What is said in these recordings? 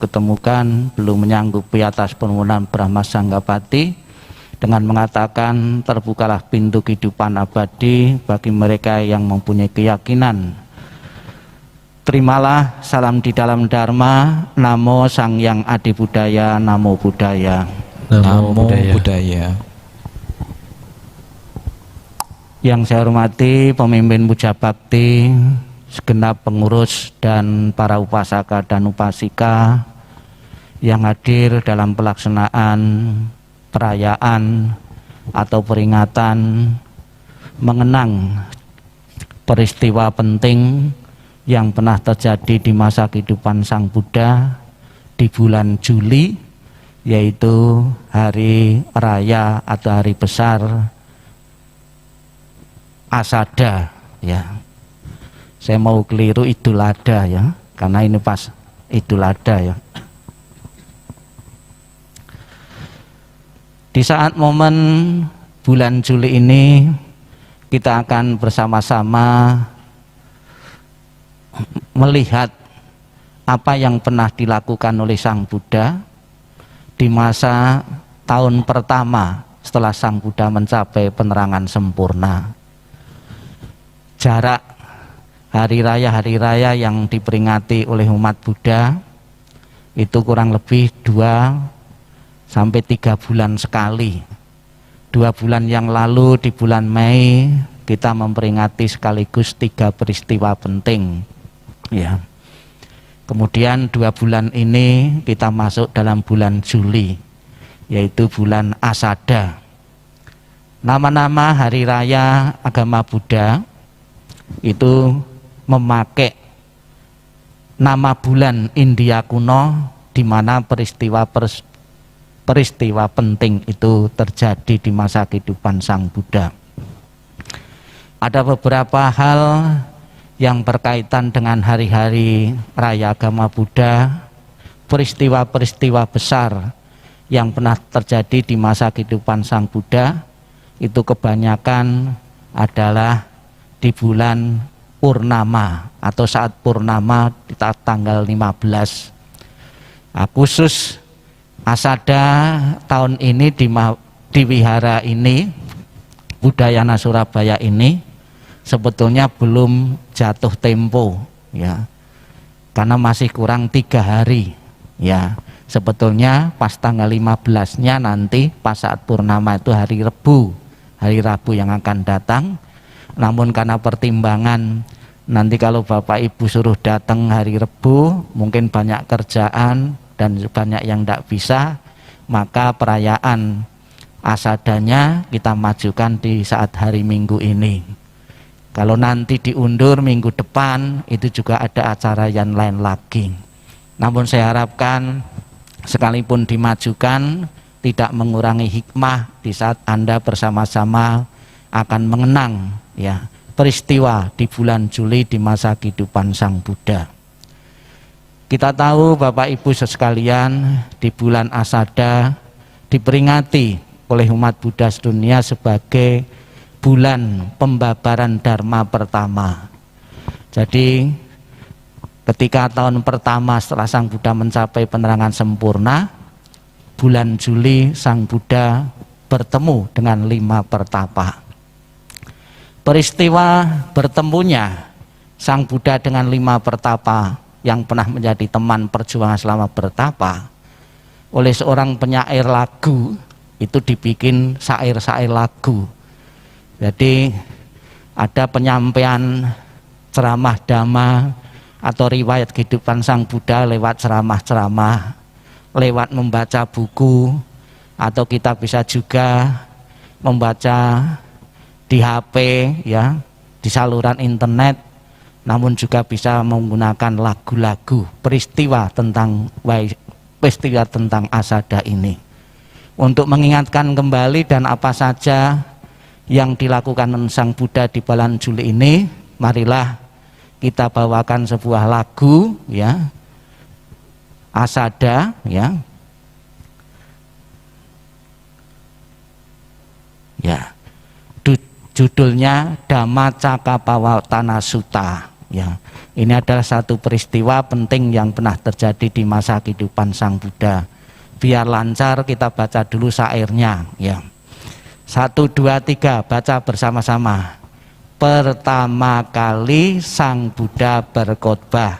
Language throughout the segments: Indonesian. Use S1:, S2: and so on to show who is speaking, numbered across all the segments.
S1: ketemukan belum menyanggupi atas permohonan Brahma Sanggapati dengan mengatakan terbukalah pintu kehidupan abadi bagi mereka yang mempunyai keyakinan. Terimalah salam di dalam Dharma. Namo Sang Yang Adi Budaya, Namo Buddhaya.
S2: Namo Buddhaya.
S1: Yang saya hormati pemimpin Puja Bakti, segenap pengurus dan para upasaka dan upasika yang hadir dalam pelaksanaan perayaan atau peringatan mengenang peristiwa penting yang pernah terjadi di masa kehidupan Sang Buddha di bulan Juli, yaitu hari raya atau hari besar Asada, ya. Saya mau keliru Idul Adha, ya, karena ini pas Idul Adha, ya. Di saat momen bulan Juli ini kita akan bersama-sama melihat apa yang pernah dilakukan oleh Sang Buddha di masa tahun pertama setelah Sang Buddha mencapai penerangan sempurna. Jarak hari raya yang diperingati oleh umat Buddha itu kurang lebih 2 sampai 3 bulan sekali. 2 bulan yang lalu di bulan Mei kita memperingati sekaligus 3 peristiwa penting, ya. Kemudian 2 bulan ini kita masuk dalam bulan Juli, yaitu bulan Asada. Nama-nama hari raya agama Buddha itu memakai nama bulan India kuno di mana peristiwa penting itu terjadi di masa kehidupan Sang Buddha. Ada beberapa hal yang berkaitan dengan hari-hari raya agama Buddha, peristiwa-peristiwa besar yang pernah terjadi di masa kehidupan Sang Buddha itu kebanyakan adalah di bulan Purnama atau saat Purnama di tanggal 15. Khusus Asada tahun ini di wihara ini, Budayana Surabaya ini sebetulnya belum jatuh tempo, ya, karena masih kurang 3 hari, ya. Sebetulnya pas tanggal 15-nya nanti pas saat purnama itu hari Rabu yang akan datang. Namun karena pertimbangan nanti kalau Bapak Ibu suruh datang hari Rabu mungkin banyak kerjaan dan banyak yang tidak bisa, maka perayaan asadanya kita majukan di saat hari Minggu ini. Kalau nanti diundur minggu depan itu juga ada acara yang lain lagi. Namun saya harapkan sekalipun dimajukan tidak mengurangi hikmah di saat Anda bersama-sama akan mengenang, ya, peristiwa di bulan Juli di masa kehidupan Sang Buddha. Kita tahu Bapak Ibu sekalian, di bulan Asada diperingati oleh umat Buddha sedunia sebagai bulan pembabaran Dharma pertama. Jadi ketika tahun pertama setelah Sang Buddha mencapai penerangan sempurna, bulan Juli Sang Buddha bertemu dengan 5 pertapa. Peristiwa bertemunya Sang Buddha dengan 5 pertapa yang pernah menjadi teman perjuangan selama bertapa oleh seorang penyair lagu, itu dibikin syair-syair lagu. Jadi ada penyampaian ceramah dhamma atau riwayat kehidupan Sang Buddha lewat ceramah-ceramah, lewat membaca buku, atau kita bisa juga membaca di HP, ya, di saluran internet. Namun juga bisa menggunakan lagu-lagu peristiwa tentang Asada ini untuk mengingatkan kembali dan apa saja yang dilakukan Sang Buddha di bulan Juli ini. Marilah kita bawakan sebuah lagu, ya, Asada, ya, judulnya Dhammacakkappavattana Sutta. Ya, ini adalah satu peristiwa penting yang pernah terjadi di masa kehidupan Sang Buddha. Biar lancar kita baca dulu syairnya. Ya, 1, 2, 3 baca bersama-sama. Pertama kali Sang Buddha berkhotbah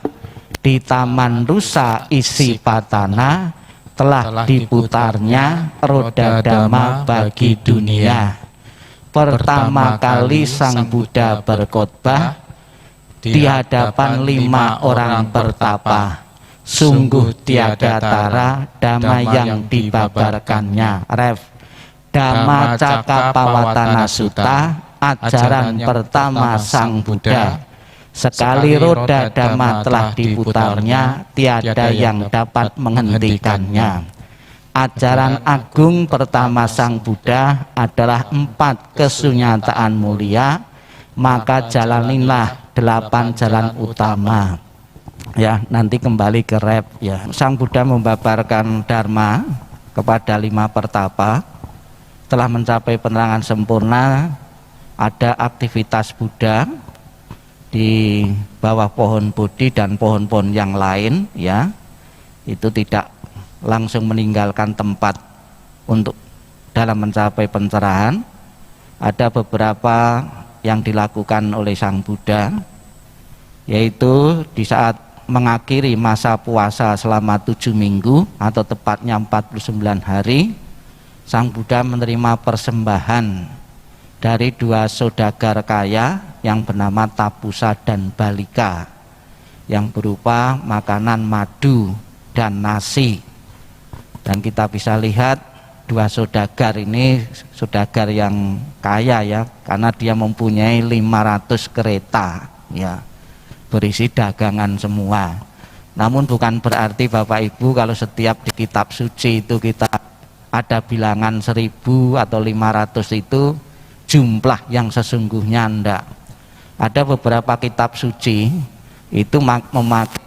S1: di Taman Rusa Isipatana, telah diputarnya roda dhamma bagi dunia. Pertama kali Sang Buddha berkhotbah di hadapan 5 orang pertapa. Sungguh tiada tara dhamma yang dibabarkannya. Ref, Dhamma Cakkappavattana Sutta, ajaran pertama Sang Buddha. Sekali roda dhamma telah diputarnya, tiada yang dapat menghentikannya. Ajaran agung pertama Sang Buddha adalah 4 kesunyataan mulia, maka jalanilah 8 jalan utama. Ya, nanti kembali ke rep. Ya, Sang Buddha membabarkan dharma kepada 5 pertapa. Telah mencapai penerangan sempurna, ada aktivitas Buddha di bawah pohon Bodhi dan pohon-pohon yang lain, ya, itu tidak langsung meninggalkan tempat untuk dalam mencapai pencerahan. Ada beberapa yang dilakukan oleh Sang Buddha, yaitu di saat mengakhiri masa puasa selama 7 minggu atau tepatnya 49 hari, Sang Buddha menerima persembahan dari 2 saudagar kaya yang bernama Tapusa dan Balika, yang berupa makanan madu dan nasi. Dan kita bisa lihat 2 saudagar ini saudagar yang kaya, ya, karena dia mempunyai 500 kereta, ya, berisi dagangan semua. Namun bukan berarti Bapak Ibu kalau setiap di kitab suci itu kita ada bilangan 1000 atau 500 itu jumlah yang sesungguhnya, enggak. Ada beberapa kitab suci itu memakai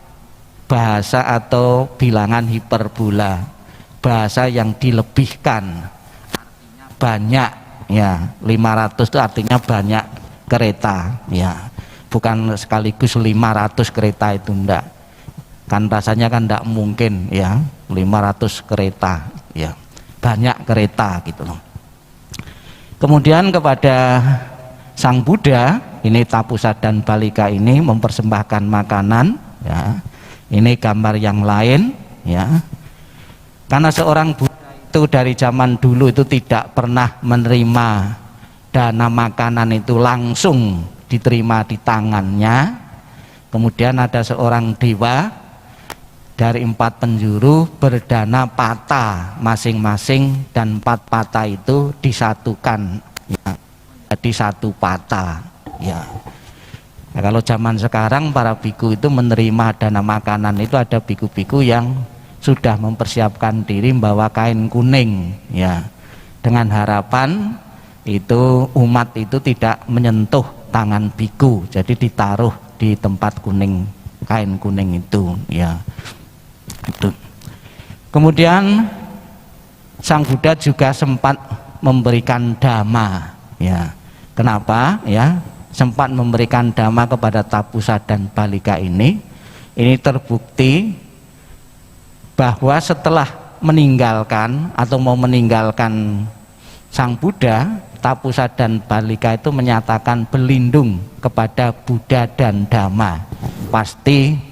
S1: bahasa atau bilangan hiperbola, bahasa yang dilebihkan, artinya banyak, ya. 500 itu artinya banyak kereta, ya, bukan sekaligus 500 kereta itu, enggak. Kan rasanya kan enggak mungkin, ya, 500 kereta, ya, banyak kereta gitu loh. Kemudian kepada Sang Buddha, ini Tapusa dan Balika ini mempersembahkan makanan, ya. Ini gambar yang lain, ya. Karena seorang Buddha itu dari zaman dulu itu tidak pernah menerima dana makanan itu langsung diterima di tangannya. Kemudian ada seorang dewa dari 4 penjuru berdana pata masing-masing, dan 4 pata itu disatukan, ya, jadi 1 pata, ya. Nah, kalau zaman sekarang para biku itu menerima dana makanan itu ada biku-biku yang sudah mempersiapkan diri membawa kain kuning, ya, dengan harapan itu umat itu tidak menyentuh tangan biku, jadi ditaruh di tempat kuning, kain kuning itu, ya. Itu. Kemudian Sang Buddha juga sempat memberikan dhamma, ya. Kenapa, ya, sempat memberikan dhamma kepada Tapusa dan Balika ini? Ini terbukti bahwa setelah meninggalkan atau mau meninggalkan Sang Buddha, Tapusa dan Balika itu menyatakan berlindung kepada Buddha dan Dhamma. Pasti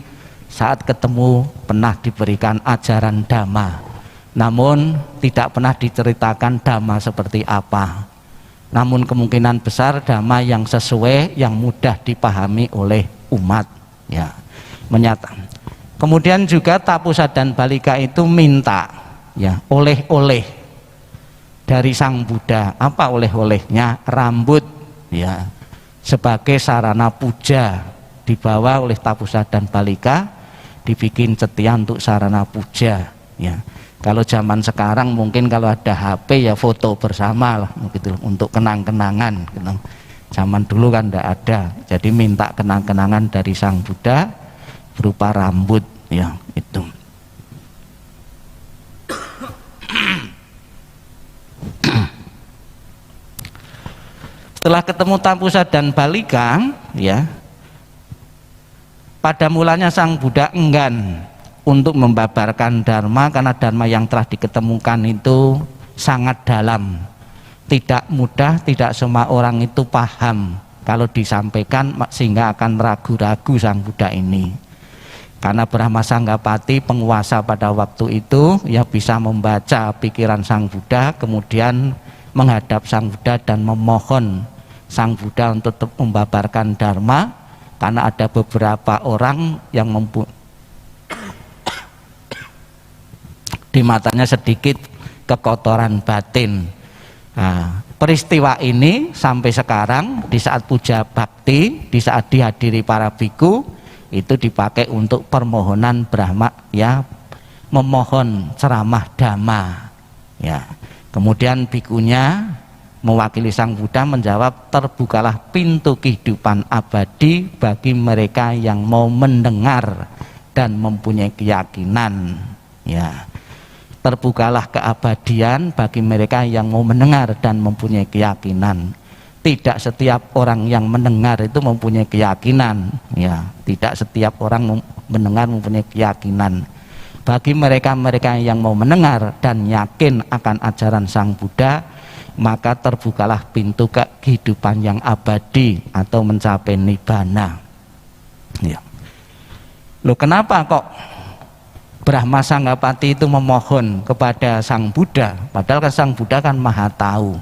S1: saat ketemu pernah diberikan ajaran dhamma, namun tidak pernah diceritakan dhamma seperti apa. Namun kemungkinan besar dhamma yang sesuai, yang mudah dipahami oleh umat, ya, menyatakan. Kemudian juga Tapusa dan Balika itu minta, ya, oleh-oleh dari Sang Buddha. Apa oleh-olehnya? Rambut, ya, sebagai sarana puja, dibawa oleh Tapusa dan Balika, dibikin cetia untuk sarana puja, ya. Kalau zaman sekarang mungkin kalau ada HP ya foto bersama lah, gitu, untuk kenang-kenangan, gitu. Zaman dulu kan tidak ada, jadi minta kenang-kenangan dari Sang Buddha berupa rambut, ya, itu. Setelah ketemu Tapusa dan Balika, ya, Pada mulanya Sang Buddha enggan untuk membabarkan dharma karena dharma yang telah diketemukan itu sangat dalam, tidak mudah, tidak semua orang itu paham kalau disampaikan, sehingga akan ragu-ragu Sang Buddha ini. Karena Brahma Sanggapati penguasa pada waktu itu ya bisa membaca pikiran Sang Buddha, kemudian menghadap Sang Buddha dan memohon Sang Buddha untuk tetap membabarkan dharma, karena ada beberapa orang yang di matanya sedikit kekotoran batin. Nah, peristiwa ini sampai sekarang di saat puja bakti, di saat dihadiri para biku, itu dipakai untuk permohonan Brahma, ya, memohon ceramah dhamma, ya. Kemudian bikunya mewakili Sang Buddha menjawab, terbukalah pintu kehidupan abadi bagi mereka yang mau mendengar dan mempunyai keyakinan, ya. Terbukalah keabadian bagi mereka yang mau mendengar dan mempunyai keyakinan. Tidak setiap orang yang mendengar itu mempunyai keyakinan, ya. Tidak setiap orang mendengar mempunyai keyakinan. Bagi mereka-mereka yang mau mendengar dan yakin akan ajaran Sang Buddha, maka terbukalah pintu kehidupan yang abadi atau mencapai nibbana. Ya. Loh, kenapa kok Brahma Sanggapati itu memohon kepada Sang Buddha, padahal kan Sang Buddha kan maha tahu.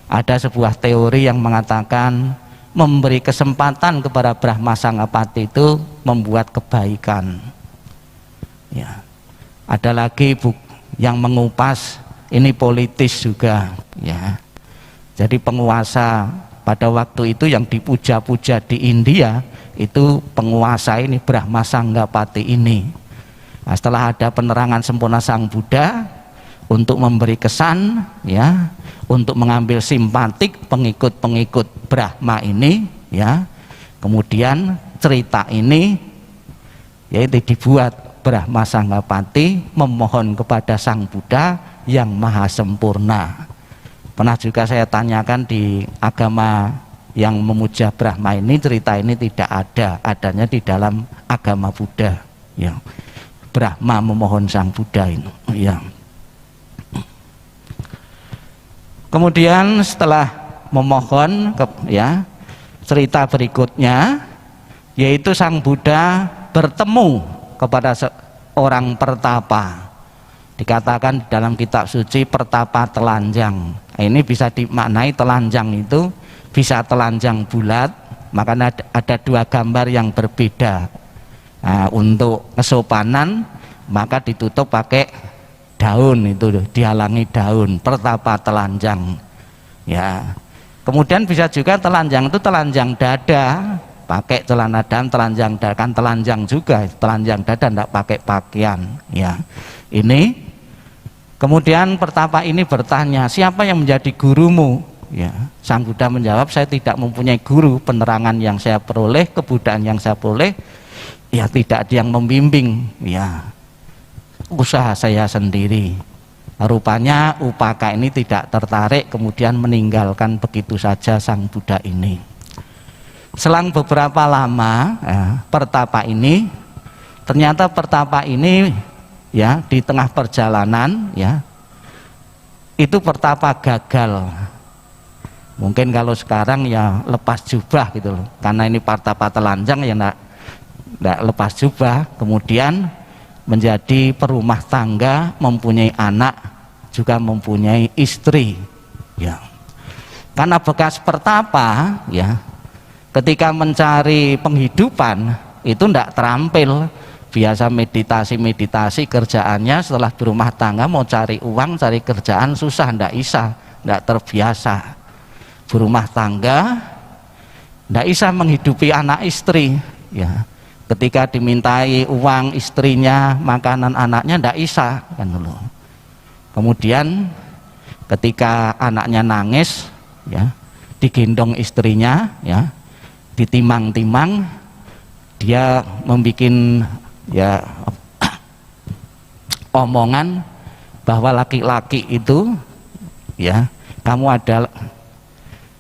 S1: Ada sebuah teori yang mengatakan memberi kesempatan kepada Brahma Sanggapati itu membuat kebaikan, ya. Ada lagi yang mengupas ini politis juga, ya. Jadi penguasa pada waktu itu yang dipuja-puja di India itu penguasa ini Brahma Sanggapati ini. Nah, setelah ada penerangan sempurna Sang Buddha untuk memberi kesan, ya, untuk mengambil simpatik pengikut-pengikut Brahma ini, ya, kemudian cerita ini yaitu dibuat Brahma Sanggapati memohon kepada Sang Buddha yang maha sempurna. Pernah juga saya tanyakan di agama yang memuja Brahma ini, cerita ini tidak ada, adanya di dalam agama Buddha, ya. Brahma memohon Sang Buddha ini, ya. Kemudian setelah memohon, ya, cerita berikutnya yaitu Sang Buddha bertemu kepada seorang pertapa. Dikatakan dalam kitab suci pertapa telanjang. Ini bisa dimaknai telanjang itu bisa telanjang bulat, makanya ada dua gambar yang berbeda. Nah, untuk kesopanan maka ditutup pakai daun, itu dihalangi daun, pertapa telanjang, ya. Kemudian bisa juga telanjang itu telanjang dada, pakai celana dalam, telanjang dada kan telanjang juga, telanjang dada tidak pakai pakaian, ya. Ini kemudian pertapa ini bertanya, siapa yang menjadi gurumu? Ya, Sang Buddha menjawab, saya tidak mempunyai guru, penerangan yang saya peroleh, kebudayaan yang saya peroleh, ya tidak ada yang membimbing, ya usaha saya sendiri. Rupanya upaka ini tidak tertarik, kemudian meninggalkan begitu saja Sang Buddha ini. Selang beberapa lama, ya, pertapa ini ternyata pertapa ini, ya, di tengah perjalanan, ya, itu pertapa gagal. Mungkin kalau sekarang ya lepas jubah gitu loh, karena ini pertapa telanjang ya tidak lepas jubah, kemudian menjadi perumah tangga, mempunyai anak, juga mempunyai istri, ya. Karena bekas pertapa, ya, ketika mencari penghidupan itu tidak terampil, biasa meditasi kerjaannya, setelah berumah tangga mau cari uang, cari kerjaan susah, tidak terbiasa. Berumah tangga tidak bisa menghidupi anak istri, ya. Ketika dimintai uang istrinya, makanan anaknya tidak bisa, kan dulu. Kemudian ketika anaknya nangis, ya, digendong istrinya, ya, ditimang-timang, dia membuat, ya, omongan bahwa laki-laki itu, ya, kamu adalah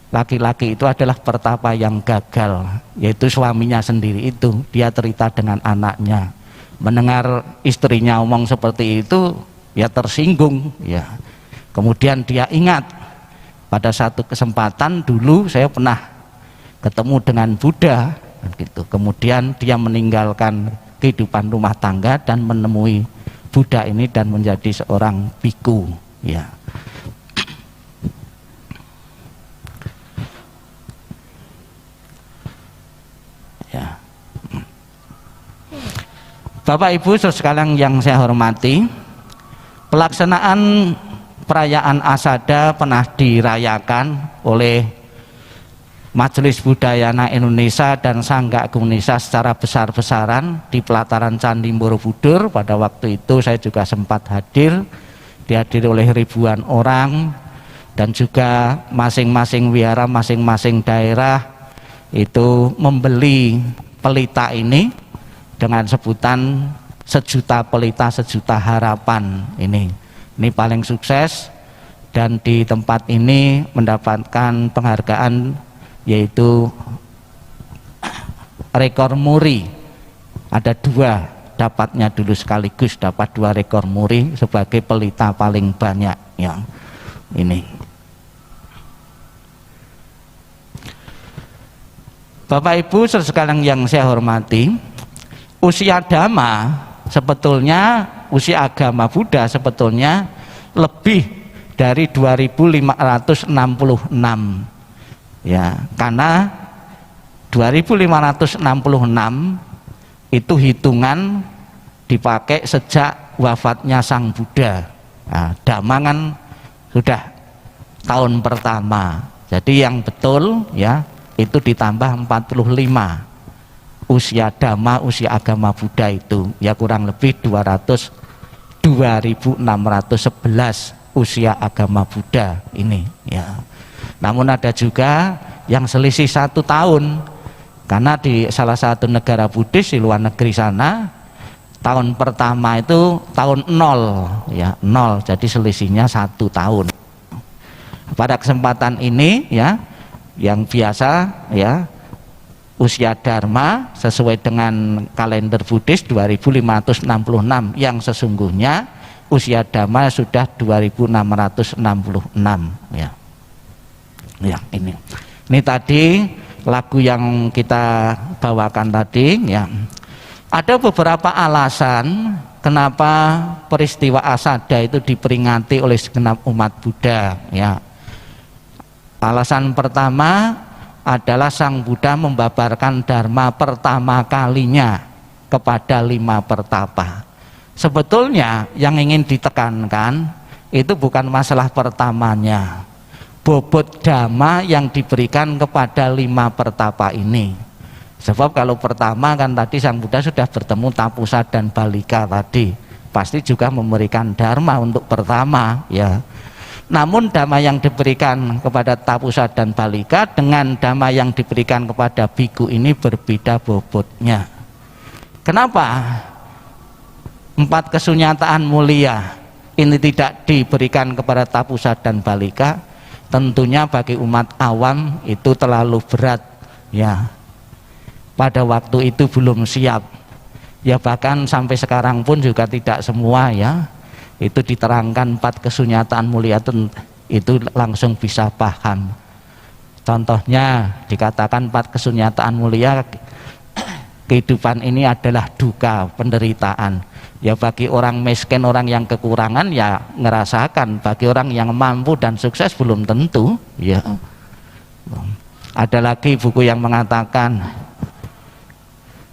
S1: laki-laki itu adalah pertapa yang gagal, yaitu suaminya sendiri itu. Dia cerita dengan anaknya, mendengar istrinya omong seperti itu, ya tersinggung ya. Kemudian dia ingat pada satu kesempatan dulu saya pernah ketemu dengan Buddha gitu. Kemudian dia meninggalkan kehidupan rumah tangga dan menemui Buddha ini dan menjadi seorang biku ya. Ya. Bapak Ibu sekalian yang saya hormati, pelaksanaan perayaan Asada pernah dirayakan oleh Majelis Budayana Indonesia dan Sangga Agung Indonesia secara besar-besaran di pelataran Candi Borobudur. Pada waktu itu saya juga sempat hadir, dihadiri oleh ribuan orang, dan juga masing-masing wihara, masing-masing daerah itu membeli pelita ini dengan sebutan sejuta pelita sejuta harapan. Ini paling sukses, dan di tempat ini mendapatkan penghargaan yaitu rekor muri. Ada 2 dapatnya dulu sekaligus, dapat 2 rekor muri sebagai pelita paling banyak yang ini. Bapak Ibu sekalian yang saya hormati, usia Dhamma sebetulnya, usia agama Buddha sebetulnya lebih dari 2566 ya, karena 2566 itu hitungan dipakai sejak wafatnya Sang Buddha. Nah, Dhamma kan sudah tahun pertama, jadi yang betul ya itu ditambah 45 usia Dhamma, usia agama Buddha itu ya kurang lebih 2611 usia agama Buddha ini ya. Namun ada juga yang selisih 1 tahun, karena di salah satu negara Buddhis di luar negeri sana tahun pertama itu tahun 0 ya, 0, jadi selisihnya 1 tahun. Pada kesempatan ini ya, yang biasa ya, usia Dharma sesuai dengan kalender Buddhis 2566, yang sesungguhnya usia Dhamma sudah 2666 ya. Ya, ini tadi lagu yang kita bawakan tadi ya. Ada beberapa alasan kenapa peristiwa Asada itu diperingati oleh segenap umat Buddha ya. Alasan pertama adalah Sang Buddha membabarkan Dharma pertama kalinya kepada 5 pertapa. Sebetulnya yang ingin ditekankan itu bukan masalah pertamanya, bobot Dhamma yang diberikan kepada 5 pertapa ini. Sebab kalau pertama kan tadi Sang Buddha sudah bertemu Tapusa dan Balika tadi, pasti juga memberikan Dharma untuk pertama ya. Namun Dhamma yang diberikan kepada Tapusa dan Balika dengan Dhamma yang diberikan kepada biku ini berbeda bobotnya. Kenapa 4 kesunyataan mulia ini tidak diberikan kepada Tapusa dan Balika? Tentunya bagi umat awam itu terlalu berat ya. Pada waktu itu belum siap ya, bahkan sampai sekarang pun juga tidak semua ya itu diterangkan 4 kesunyataan mulia itu langsung bisa paham. Contohnya dikatakan 4 kesunyataan mulia, kehidupan ini adalah duka, penderitaan ya. Bagi orang miskin, orang yang kekurangan ya ngerasakan, bagi orang yang mampu dan sukses belum tentu ya. Ada lagi buku yang mengatakan,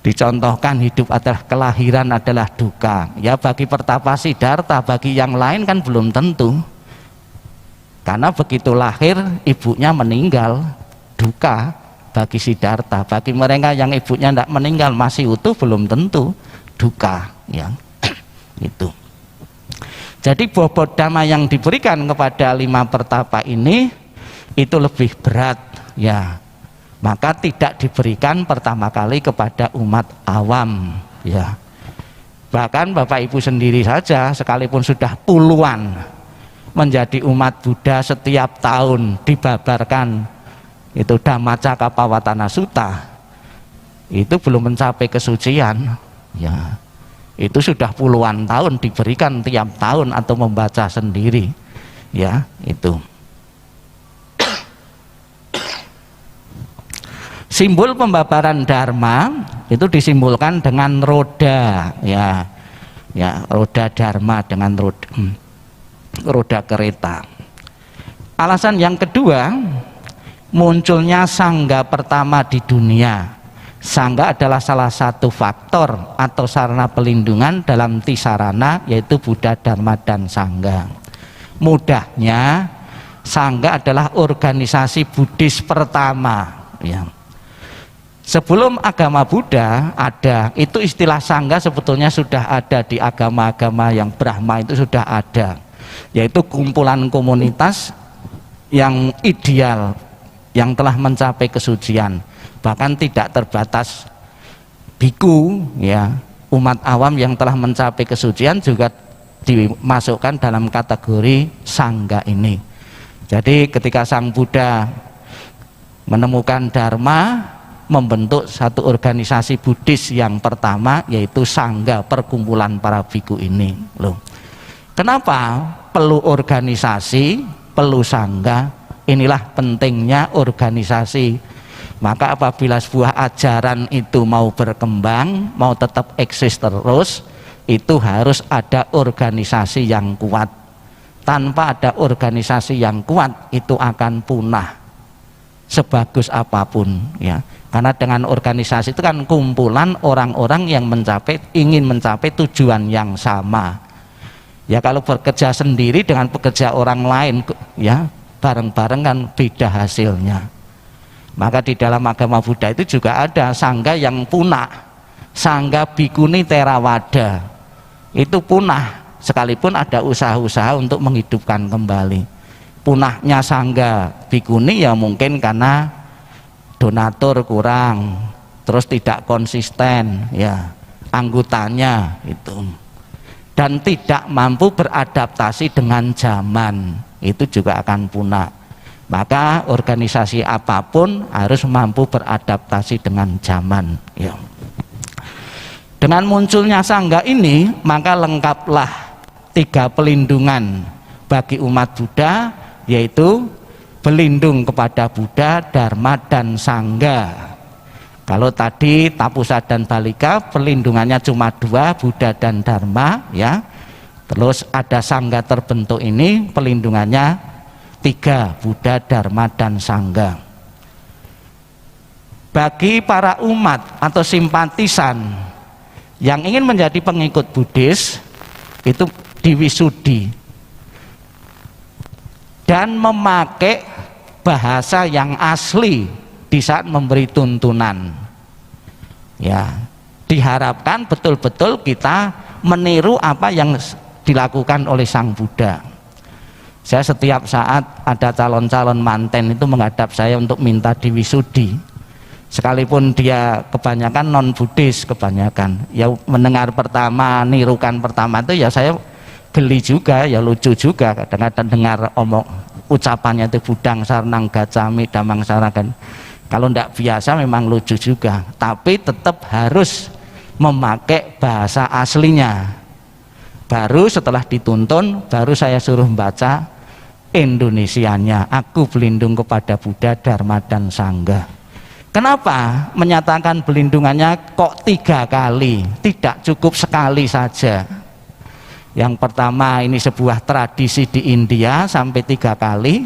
S1: dicontohkan hidup adalah kelahiran adalah duka ya. Bagi pertapa Siddhartha, bagi yang lain kan belum tentu, karena begitu lahir ibunya meninggal, duka bagi Siddhartha. Bagi mereka yang ibunya tidak meninggal masih utuh belum tentu duka ya. Itu jadi bobot Dhamma yang diberikan kepada 5 pertapa ini itu lebih berat ya, maka tidak diberikan pertama kali kepada umat awam ya. Bahkan Bapak Ibu sendiri saja sekalipun sudah puluhan menjadi umat Buddha, setiap tahun dibabarkan itu Dhammacakka Pavattana Sutta, itu belum mencapai kesucian, ya itu sudah puluhan tahun diberikan tiap tahun atau membaca sendiri, ya itu. Simbol pembabaran dharma itu disimbolkan dengan roda, ya, roda dharma dengan roda kereta. Alasan yang kedua, munculnya sangga pertama di dunia. Sangga adalah salah satu faktor atau sarana pelindungan dalam tisarana, yaitu Buddha, Dharma, dan Sangga. Mudahnya, sangga adalah organisasi Buddhis pertama, ya. Sebelum agama Buddha ada, itu istilah sangga sebetulnya sudah ada di agama-agama yang Brahma, itu sudah ada, yaitu kumpulan komunitas yang ideal, yang telah mencapai kesucian, bahkan tidak terbatas biku, ya, umat awam yang telah mencapai kesucian juga dimasukkan dalam kategori sangga ini. Jadi ketika Sang Buddha menemukan Dharma, membentuk satu organisasi Buddhis yang pertama, yaitu sangga, perkumpulan para biku ini. Loh, kenapa perlu organisasi, perlu sangga? Inilah pentingnya organisasi. Maka apabila sebuah ajaran itu mau berkembang, mau tetap eksis terus, itu harus ada organisasi yang kuat. Tanpa ada organisasi yang kuat, itu akan punah sebagus apapun, ya. Karena dengan organisasi itu kan kumpulan orang-orang yang ingin mencapai tujuan yang sama. Ya kalau bekerja sendiri dengan bekerja orang lain, ya bareng-bareng kan beda hasilnya. Maka di dalam agama Buddha itu juga ada sangga yang punah, sangga Bhikkhuni Theravada itu punah, sekalipun ada usaha-usaha untuk menghidupkan kembali. Punahnya sangga Bhikkhuni ya mungkin karena donatur kurang, terus tidak konsisten, ya anggotanya itu, dan tidak mampu beradaptasi dengan zaman, itu juga akan punah. Maka organisasi apapun harus mampu beradaptasi dengan zaman, ya. Dengan munculnya sangga ini, maka lengkaplah 3 pelindungan bagi umat Buddha, yaitu berlindung kepada Buddha, Dharma, dan Sangga. Kalau tadi Tapusa dan Balika perlindungannya cuma 2, Buddha dan Dharma, ya. Terus ada Sangga terbentuk ini perlindungannya 3, Buddha, Dharma, dan Sangga. Bagi para umat atau simpatisan yang ingin menjadi pengikut Buddhis, itu diwisudi dan memakai bahasa yang asli di saat memberi tuntunan, ya. Diharapkan betul-betul kita meniru apa yang dilakukan oleh Sang Buddha. Saya setiap saat ada calon-calon manten itu menghadap saya untuk minta diwisudi, sekalipun dia kebanyakan non Buddhis, kebanyakan ya mendengar pertama, nirukan pertama itu ya saya geli juga, ya lucu juga. Kadang-kadang dengar ucapannya itu Budang Sarnang Gacami Damang Saragan, kalau tidak biasa memang lucu juga, tapi tetap harus memakai bahasa aslinya. Baru setelah dituntun, baru saya suruh membaca Indonesianya, aku berlindung kepada Buddha, Dharma, dan Sangga. Kenapa menyatakan berlindungannya kok 3 kali, tidak cukup sekali saja? Yang pertama, ini sebuah tradisi di India sampai 3 kali,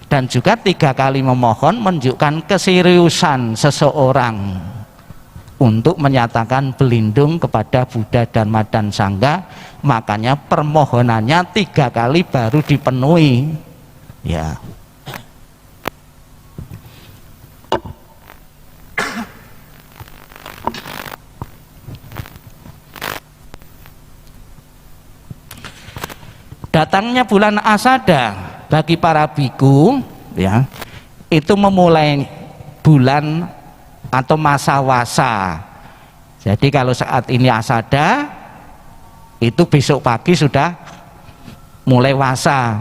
S1: dan juga 3 kali memohon menunjukkan keseriusan seseorang untuk menyatakan berlindung kepada Buddha, Dharma, dan Sangga. Makanya permohonannya 3 kali baru dipenuhi, ya. Datangnya bulan Asada bagi para biku, ya, itu memulai bulan atau masa wasa. Jadi kalau saat ini Asada, itu besok pagi sudah mulai wasa.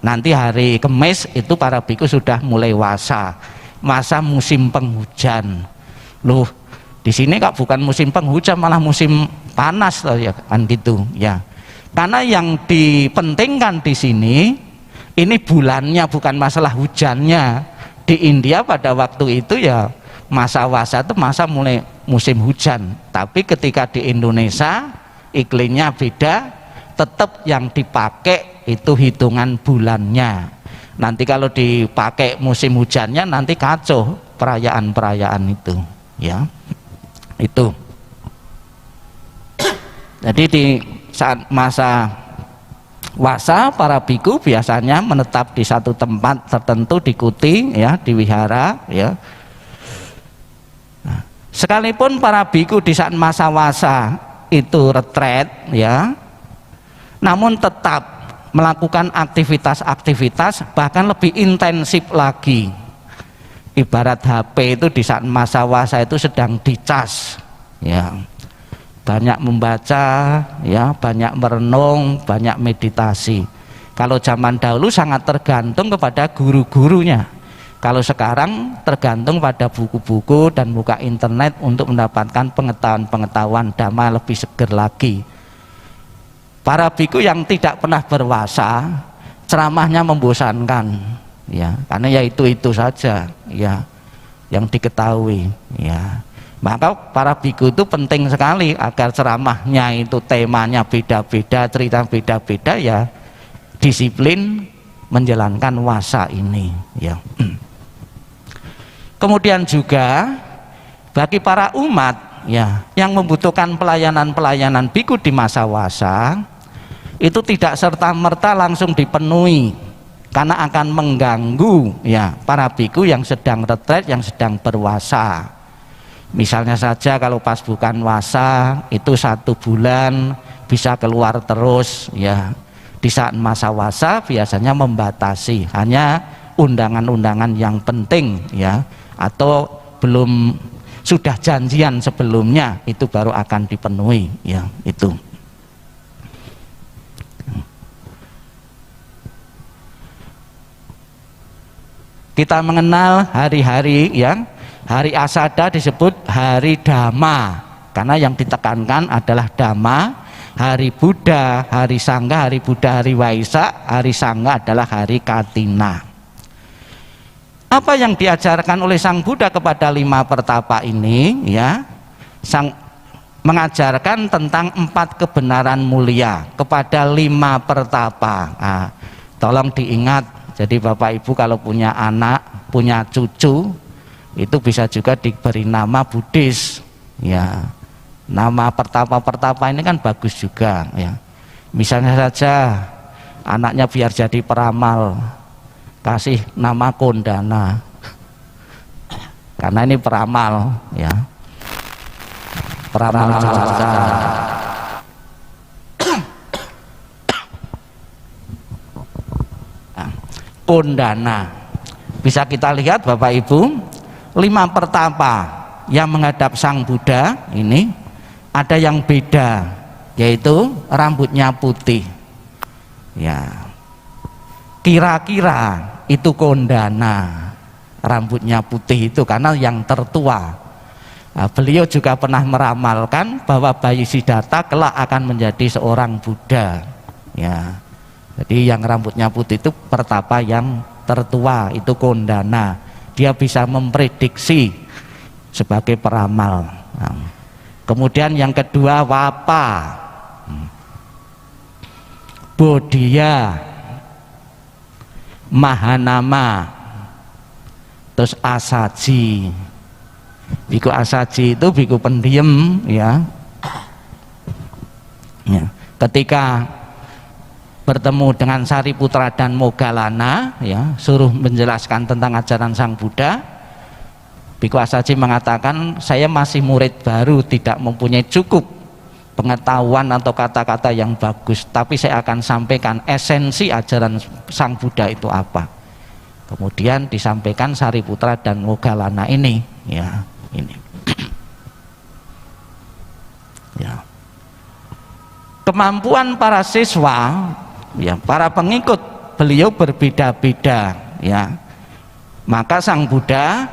S1: Nanti hari Kemis itu para biku sudah mulai wasa. masa musim penghujan. Loh, di sini kok bukan musim penghujan malah musim panas loh ya kan gitu ya. Karena yang dipentingkan di sini ini bulannya, bukan masalah hujannya. Di India pada waktu itu ya masa wasa itu masa mulai musim hujan, tapi ketika di Indonesia iklimnya beda, tetap yang dipakai itu hitungan bulannya. Nanti kalau dipakai musim hujannya nanti kacau perayaan-perayaan itu ya. Itu jadi di saat masa wasa para biku biasanya menetap di satu tempat tertentu di kuti ya, di wihara ya. Nah, sekalipun para biku di saat masa wasa itu retret ya, namun tetap melakukan aktivitas-aktivitas bahkan lebih intensif lagi. Ibarat HP itu di saat masa wasa itu sedang dicas ya. Banyak membaca ya, banyak merenung, banyak meditasi. Kalau zaman dahulu sangat tergantung kepada guru-gurunya. Kalau sekarang tergantung pada buku-buku dan buka internet untuk mendapatkan pengetahuan-pengetahuan dhamma lebih seger lagi. Para biku yang tidak pernah berwasa, ceramahnya membosankan ya, karena ya itu saja ya yang diketahui ya. Maka para biku itu penting sekali agar ceramahnya itu temanya beda-beda, cerita beda-beda ya, disiplin menjalankan wasa ini ya. Kemudian juga bagi para umat ya yang membutuhkan pelayanan-pelayanan biku di masa wasa itu tidak serta-merta langsung dipenuhi, karena akan mengganggu ya para biku yang sedang retret, yang sedang berwasa. Misalnya saja kalau pas bukan wasa itu 1 bulan bisa keluar terus ya. Di saat masa wasa biasanya membatasi hanya undangan-undangan yang penting ya, atau belum sudah janjian sebelumnya itu baru akan dipenuhi ya. Itu kita mengenal hari-hari ya. Hari Asada disebut hari Dhamma karena yang ditekankan adalah Dhamma. Hari Buddha, hari Sangga, hari Buddha, hari Waisak, hari Sangga adalah hari Katina. Apa yang diajarkan oleh Sang Buddha kepada 5 pertapa ini ya, mengajarkan tentang 4 kebenaran mulia kepada 5 pertapa. Nah, tolong diingat, jadi Bapak Ibu kalau punya anak, punya cucu, itu bisa juga diberi nama Buddhis ya. Nama pertapa-pertapa ini kan bagus juga ya. Misalnya saja anaknya biar jadi peramal, kasih nama Kondana karena ini peramal ya, peramal cuaca. Kondana bisa kita lihat Bapak Ibu, 5 pertapa yang menghadap Sang Buddha ini ada yang beda, yaitu rambutnya putih ya. Kira-kira itu Kondana, rambutnya putih itu karena yang tertua. Nah, beliau juga pernah meramalkan bahwa bayi Siddhartha kelak akan menjadi seorang Buddha ya. Jadi yang rambutnya putih itu pertapa yang tertua, itu Kondana. Dia bisa memprediksi sebagai peramal. Nah, kemudian yang kedua Wapa, Bodhiya, Mahanama, terus Asaji. Biku Asaji itu biku pendiam ya. Ya. Ketika bertemu dengan Sariputra dan Moggallana ya, suruh menjelaskan tentang ajaran Sang Buddha, Biku Asaji mengatakan, saya masih murid baru, tidak mempunyai cukup pengetahuan atau kata-kata yang bagus, tapi saya akan sampaikan esensi ajaran Sang Buddha itu apa. Kemudian disampaikan Sariputra dan Moggallana ini ya, ini ya. Kemampuan para siswa ya, para pengikut beliau berbeda-beda ya. Maka Sang Buddha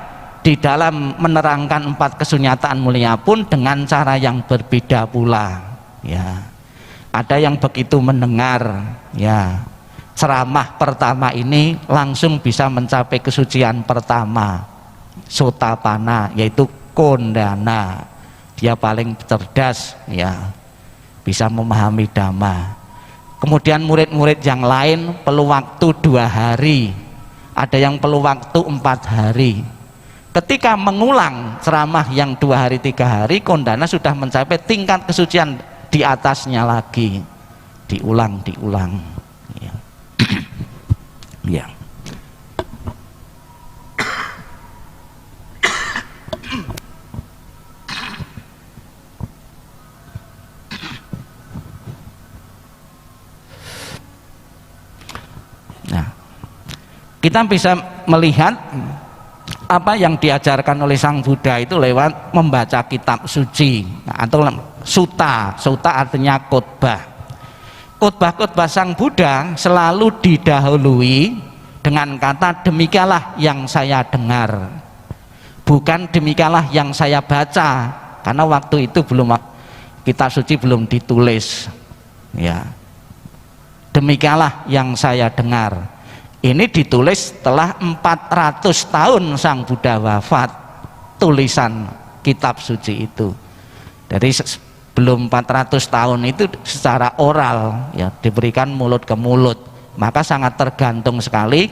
S1: di dalam menerangkan 4 kesunyataan mulia pun dengan cara yang berbeda pula, ya. Ada yang begitu mendengar, ya, ceramah pertama ini langsung bisa mencapai kesucian pertama, Sotapanna, yaitu kondana. Dia paling cerdas, ya, bisa memahami Dhamma. Kemudian murid-murid yang lain perlu waktu 2 hari, ada yang perlu waktu 4 hari. Ketika mengulang ceramah yang 2 hari 3 hari, kondana sudah mencapai tingkat kesucian di atasnya lagi, diulang ya. Ya. Nah, kita bisa melihat apa yang diajarkan oleh Sang Buddha itu lewat membaca kitab suci, atau sutta. Sutta artinya khotbah. Khotbah-khotbah Sang Buddha selalu didahului dengan kata demikianlah yang saya dengar, bukan demikianlah yang saya baca, karena waktu itu belum, kitab suci belum ditulis, ya. Demikianlah yang saya dengar. Ini ditulis setelah 400 tahun Sang Buddha wafat, tulisan kitab suci itu. Dari belum 400 tahun itu secara oral, ya, diberikan mulut ke mulut. Maka sangat tergantung sekali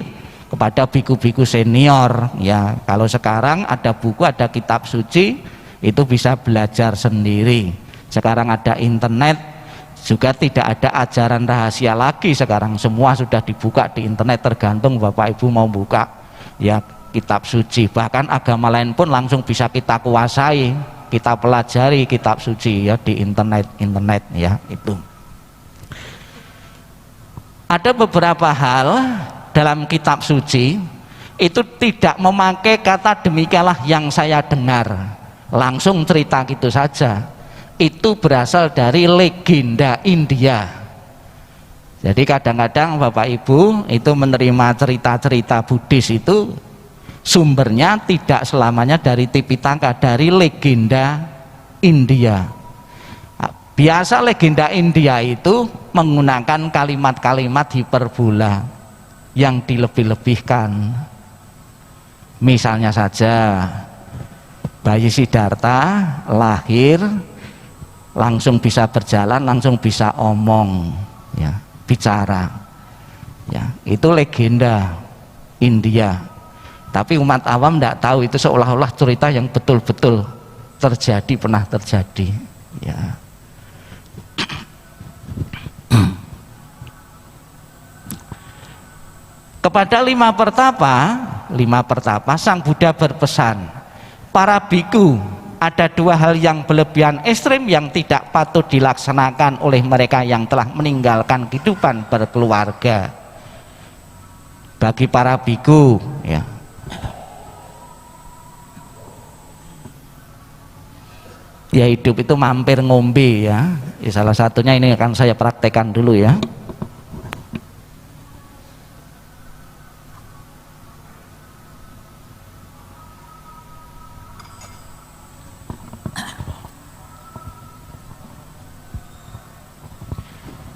S1: kepada biku-biku senior, ya. Kalau sekarang ada buku, ada kitab suci, itu bisa belajar sendiri. Sekarang ada internet, juga tidak ada ajaran rahasia lagi. Sekarang semua sudah dibuka di internet, tergantung Bapak Ibu mau buka, ya, kitab suci. Bahkan agama lain pun langsung bisa kita kuasai, kita pelajari kitab suci, ya, di internet, ya, itu. Ada beberapa hal dalam kitab suci itu tidak memakai kata demikianlah yang saya dengar, langsung cerita gitu saja. Itu berasal dari legenda India. Jadi kadang-kadang Bapak Ibu itu menerima cerita-cerita Buddhis itu sumbernya tidak selamanya dari Tipitaka, dari legenda India. Biasa legenda India itu menggunakan kalimat-kalimat hiperbola yang dilebih-lebihkan. Misalnya saja bayi Siddhartha lahir langsung bisa berjalan, langsung bisa omong, ya, bicara, ya, itu legenda India. Tapi umat awam tidak tahu, itu seolah-olah cerita yang betul-betul terjadi, pernah terjadi, ya. Kepada 5 pertapa Sang Buddha berpesan, para biku, ada 2 hal yang berlebihan ekstrim yang tidak patut dilaksanakan oleh mereka yang telah meninggalkan kehidupan berkeluarga. Bagi para biku, ya, ya, hidup itu mampir ngombe, ya. Salah satunya ini akan saya praktekkan dulu, ya.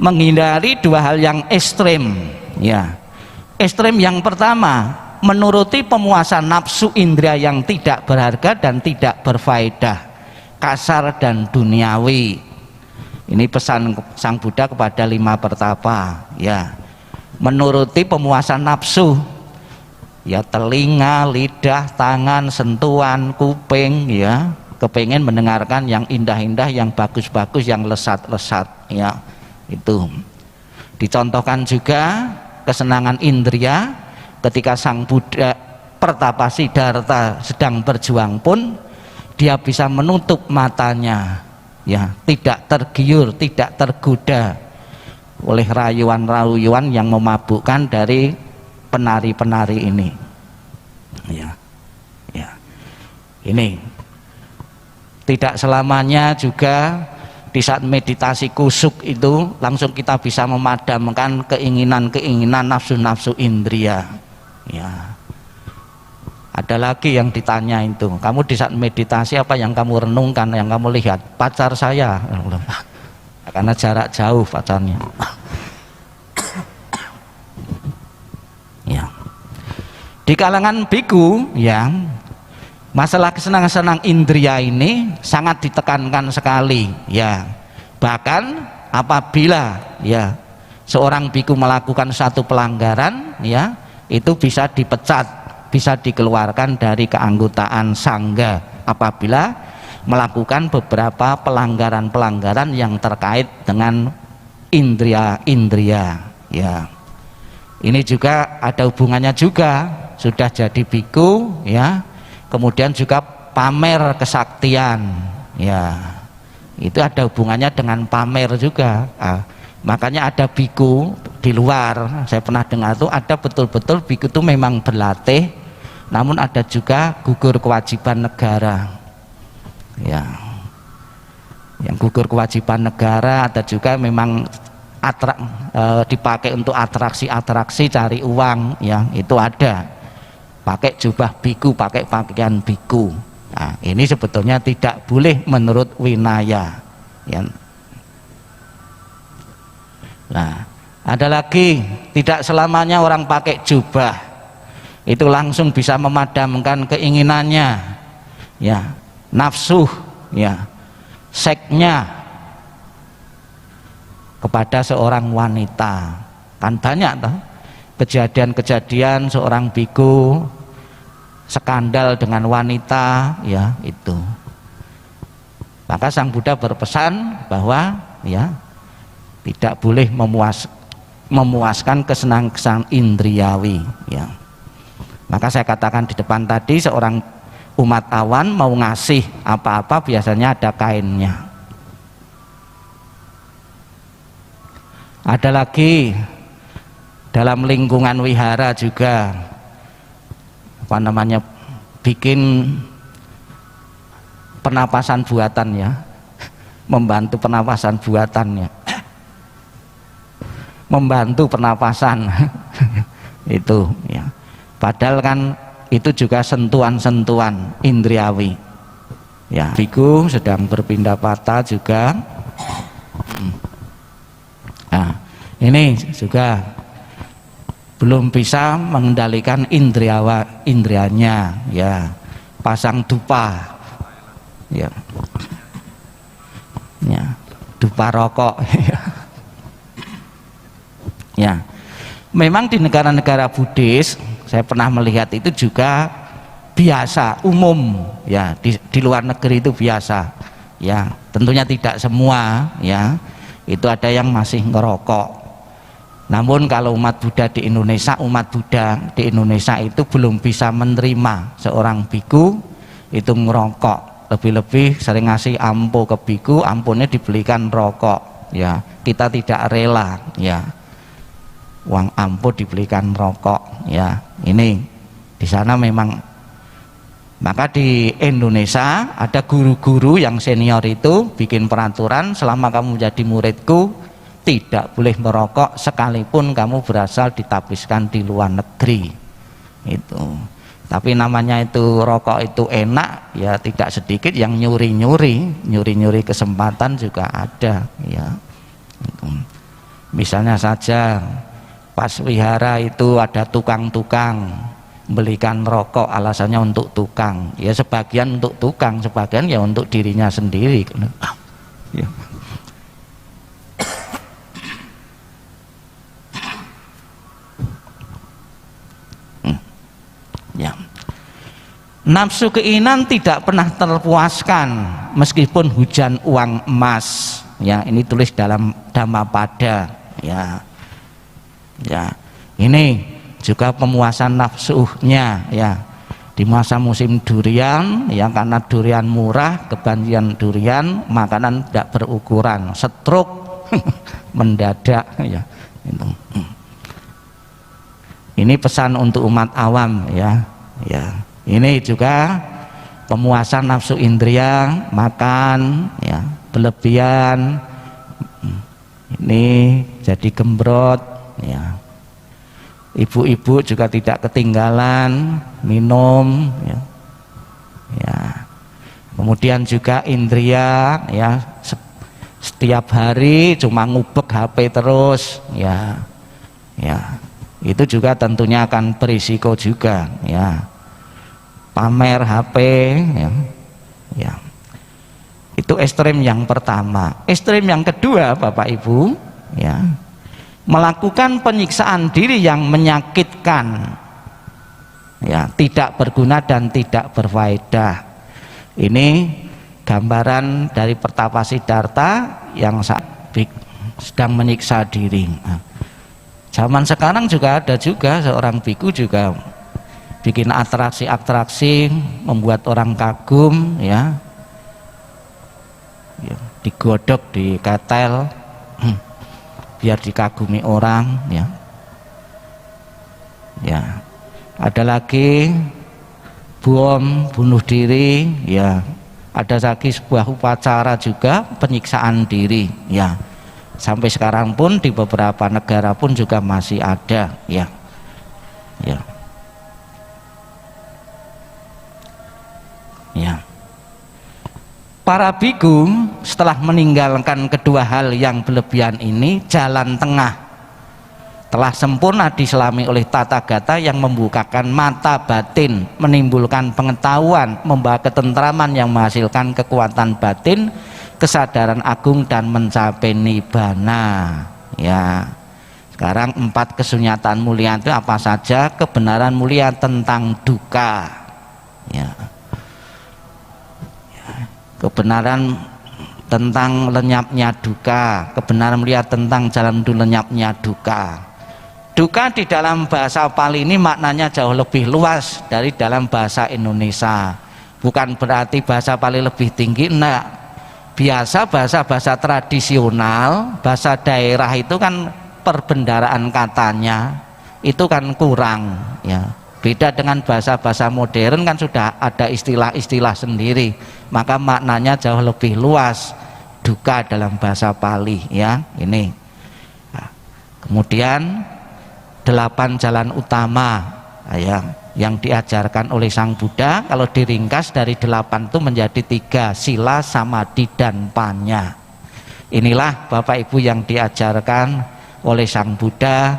S1: Menghindari 2 hal yang ekstrim, ya. Ekstrim yang pertama, menuruti pemuasan nafsu indera yang tidak berharga dan tidak berfaedah, kasar dan duniawi. Ini pesan Sang Buddha kepada 5 pertapa, ya. Menuruti pemuasan nafsu, ya, telinga, lidah, tangan, sentuhan, kuping, ya, kepengen mendengarkan yang indah-indah, yang bagus-bagus, yang lesat-lesat, ya. Itu dicontohkan juga kesenangan indria. Ketika Sang Buddha pertapa Siddhartha sedang berjuang pun dia bisa menutup matanya, ya, tidak tergiur, tidak tergoda oleh rayuan-rayuan yang memabukkan dari penari-penari ini, ya, ya. Ini tidak selamanya juga di saat meditasi kusuk itu langsung kita bisa memadamkan keinginan-keinginan nafsu-nafsu indria, ya. Ada lagi yang ditanya itu, kamu di saat meditasi apa yang kamu renungkan, yang kamu lihat? Pacar saya, karena jarak jauh pacarnya. Ya. Di kalangan biku, ya, masalah kesenang-senang indria ini sangat ditekankan sekali, ya. Bahkan apabila, ya, seorang biku melakukan satu pelanggaran, ya, itu bisa dipecat, bisa dikeluarkan dari keanggotaan sangga apabila melakukan beberapa pelanggaran-pelanggaran yang terkait dengan indria-indria, ya. Ini juga ada hubungannya juga, sudah jadi biku, ya, kemudian juga pamer kesaktian, ya, itu ada hubungannya dengan pamer juga. Makanya ada biku di luar, saya pernah dengar itu ada betul-betul biku itu memang berlatih, namun ada juga gugur kewajiban negara, ya, yang gugur kewajiban negara. Ada juga memang dipakai untuk atraksi-atraksi cari uang, ya, itu ada, pakai jubah biku, pakai pakaian biku. Nah, ini sebetulnya tidak boleh menurut Winaya, ya. Nah, ada lagi, tidak selamanya orang pakai jubah itu langsung bisa memadamkan keinginannya, ya, nafsu, ya, seksnya kepada seorang wanita. Kan banyak toh kejadian-kejadian seorang biku skandal dengan wanita, ya, itu. Maka Sang Buddha berpesan bahwa, ya, tidak boleh memuaskan kesenang-kesenangan indriawi, ya. Maka saya katakan di depan tadi, seorang umat awan mau ngasih apa-apa biasanya ada kainnya. Ada lagi dalam lingkungan wihara juga, apa namanya, bikin pernapasan buatan, ya, membantu pernapasan buatannya, membantu pernapasan itu, ya. Padahal kan itu juga sentuhan-sentuhan indriawi, ya. Biku sedang berpindah patah juga. Nah, ini juga belum bisa mengendalikan indrianya, ya, pasang dupa, ya, ya, dupa rokok. Ya, memang di negara-negara Buddhis saya pernah melihat itu juga biasa, umum, ya, di luar negeri itu biasa, ya, tentunya tidak semua, ya, itu ada yang masih ngerokok. Namun kalau umat Buddha di Indonesia itu belum bisa menerima seorang biku itu ngerokok, lebih-lebih sering ngasih ampo ke biku, ampunnya dibelikan rokok, ya, kita tidak rela, ya, uang ampo dibelikan rokok, ya. Ini di sana memang. Maka di Indonesia ada guru-guru yang senior itu bikin peraturan, selama kamu menjadi muridku tidak boleh merokok sekalipun kamu berasal ditapiskan di luar negeri, itu. Tapi namanya itu rokok itu enak, ya, tidak sedikit yang nyuri kesempatan juga ada, ya. Misalnya saja pas wihara itu ada tukang-tukang belikan rokok, alasannya untuk tukang, ya, sebagian untuk tukang, sebagian ya untuk dirinya sendiri, ya. Ya. Nafsu keinginan tidak pernah terpuaskan meskipun hujan uang emas, ya, ini tulis dalam Dhammapada, ya. Ya, ini juga pemuasan nafsunya, ya, di masa musim durian, ya, karena durian murah, kebanjiran durian, makanan tidak berukuran, stroke mendadak, ya. Ini pesan untuk umat awam, ya, ya. Ini juga pemuasan nafsu indria, makan, ya, berlebihan, ini jadi gembrot, ya. Ibu-ibu juga tidak ketinggalan minum, ya. Ya. Kemudian juga indria, ya, setiap hari cuma ngubek HP terus, ya, ya, itu juga tentunya akan berisiko juga, ya, pamer HP, ya, ya. Itu ekstrem yang pertama. Ekstrem yang kedua, Bapak Ibu, ya, melakukan penyiksaan diri yang menyakitkan, ya, tidak berguna dan tidak berfaedah. Ini gambaran dari Pertapa Siddhartha yang sedang menyiksa diri. Nah, zaman sekarang juga ada juga seorang biku juga bikin atraksi-atraksi membuat orang kagum, ya, ya, digodok di ketel biar dikagumi orang, ya. Ya, ada lagi bom bunuh diri, ya, ada lagi sebuah upacara juga penyiksaan diri, ya, sampai sekarang pun di beberapa negara pun juga masih ada, ya, ya, ya. Para biku setelah meninggalkan kedua hal yang berlebihan ini, jalan tengah telah sempurna diselami oleh Tathagata yang membukakan mata batin, menimbulkan pengetahuan, membawa ketentraman yang menghasilkan kekuatan batin, kesadaran agung dan mencapai nibbana. Ya. Sekarang 4 kesunyatan mulia itu apa saja? Kebenaran mulia tentang duka. Ya. Kebenaran tentang lenyapnya duka, kebenaran mulia tentang jalan menuju lenyapnya duka. Duka di dalam bahasa Pali ini maknanya jauh lebih luas dari dalam bahasa Indonesia. Bukan berarti bahasa Pali lebih tinggi, enggak. Biasa bahasa-bahasa tradisional, bahasa daerah itu kan perbendaraan katanya itu kan kurang, ya. Beda dengan bahasa-bahasa modern kan sudah ada istilah-istilah sendiri, maka maknanya jauh lebih luas duka dalam bahasa Pali, ya. Ini. Nah, kemudian 8 jalan utama, ya, yang diajarkan oleh Sang Buddha. Kalau diringkas dari 8 itu menjadi 3, sila, samadhi dan panya. Inilah Bapak Ibu yang diajarkan oleh Sang Buddha,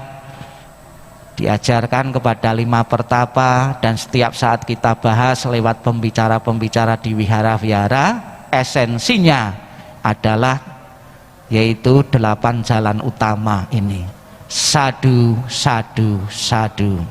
S1: diajarkan kepada 5 pertapa, dan setiap saat kita bahas lewat pembicara-pembicara di wihara-wihara, esensinya adalah yaitu 8 jalan utama ini. Sadu, sadu, sadu.